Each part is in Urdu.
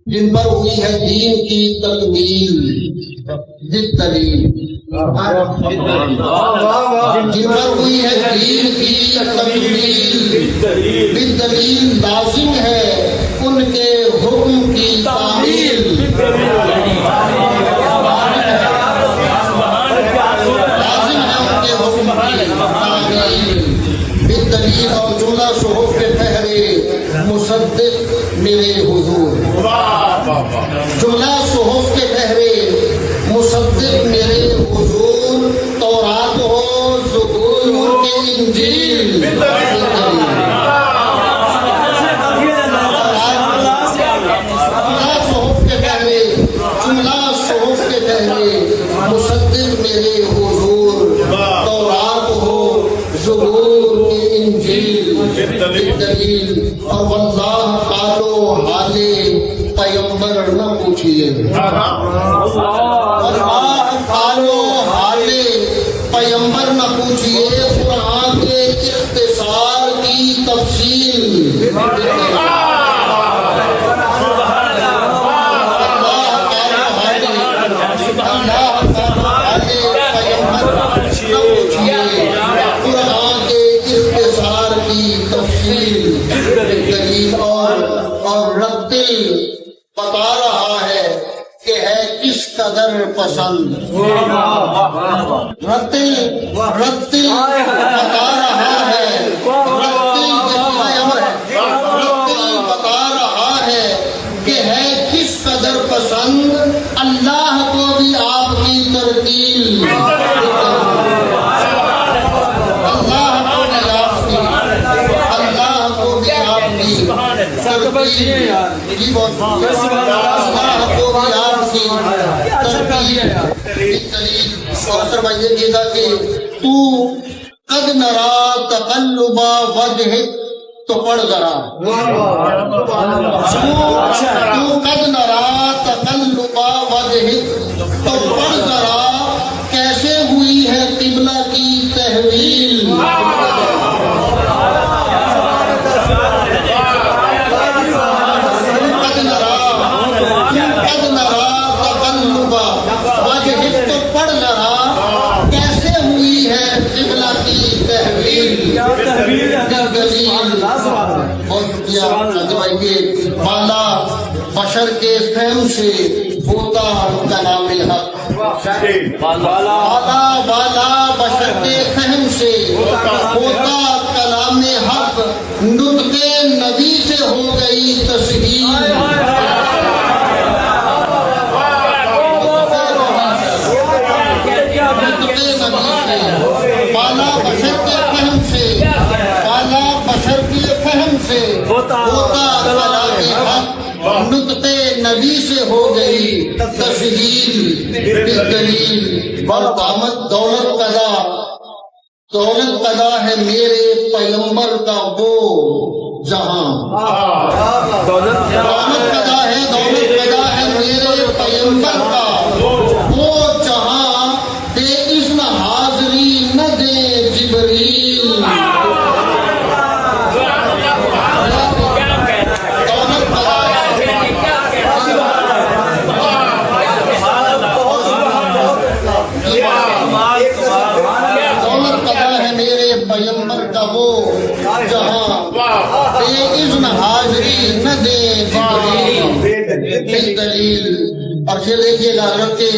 جن پر ہوئی ہے دین کی تکمیل بالدلیل، جن پر ہوئی ہے دین کی تکمیل بالدلیل، لازم ہے ان کے حکم کی تعمیل، لازم ہے ان کے حکم کی تعمیل بالدلیل، اور جملہ صحف کے پہرے مصدق میرے حضور، جملہ صحف کے پہرے مصدق میرے حضور، تورات ہو زبور کے انجیل، جملہ صحف کے پہرے، جملہ صحف کے پہرے مصدق میرے حضور، تورات ہو زبور کے انجیل بالدلیل، اور واللہ قالو حالے پیغمبر نہ پوچھئے، واللہ قالو حالے پیغمبر نہ پوچھئے، قرآن کے اختصار کی تفصیل، اور رتل بتا رہا ہے کہ ہے کس قدر پسند، رتل بتا رہا ہے، رتل بتا رہا ہے کہ ہے کس قدر پسند، اللہ کو بھی آپ کی ترتیل، اور فرمائیے گا کہ تو قد نرا تقلب وجہک، تو پڑھ ذرا، تو قد نرا تقلب وجہک، تو پڑھ ذرا کیسے ہوئی ہے قبلہ کی تحویل، بالا بشر کے فہم سے ہوتا کلام حق، بالا بشر کے فہم سے ہوتا کلام حق، نطق نبی سے ہو گئی تسہیل، بالا بشر کے فہم سے، بالا بشر کے فہم سے ہوتا کلام حق، نطق نبی سے ہو گئی تسہیل بالدلیل، برآمد دولت قضا ہے میرے پیغمبر کا وہ جہاں، دولت قضا ہے میرے پیغمبر کا وہ جہاں، بے اذن حاضری نہ دے جبریل، پیغمبر کا وہ جہاں، بے اذن حاضری نہ دے بالدلیل، اور پھر دیکھیے گا حضرت کے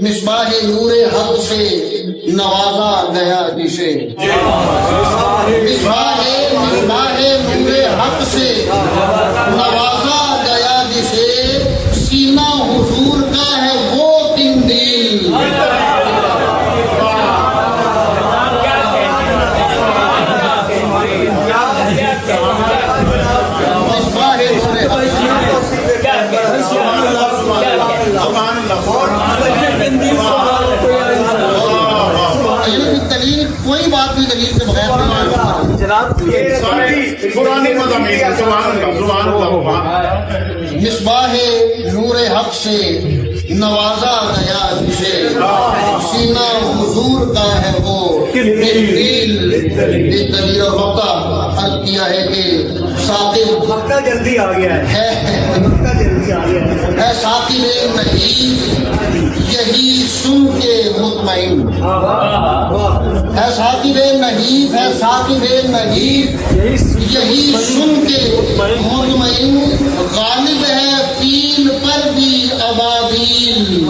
مصباح نور حق سے نوازا گیا جسے، مصباح نور حق سے نوازا گیا جسے، سینہ حضور کا ہے وہ قندیل، کوئی بات بھی دلیل سے بغیر مصباح نور حق سے نوازا گیا جسے، سینہ حضور کا ہے وہ دلیل، اور وقت عرض کیا ہے کہ ساقب جلدی آ گیا ہے، مطمئن ہے ثاقب نحیف ہے ثاقب نحیف یہی سن کے مطمئن غالب ہے فیل پر بھی ابابیل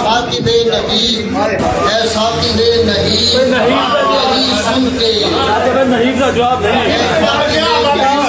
ثاقب نحیف ہے ثاقب نحیف یہی سن کے نہیں کا جواب نہیں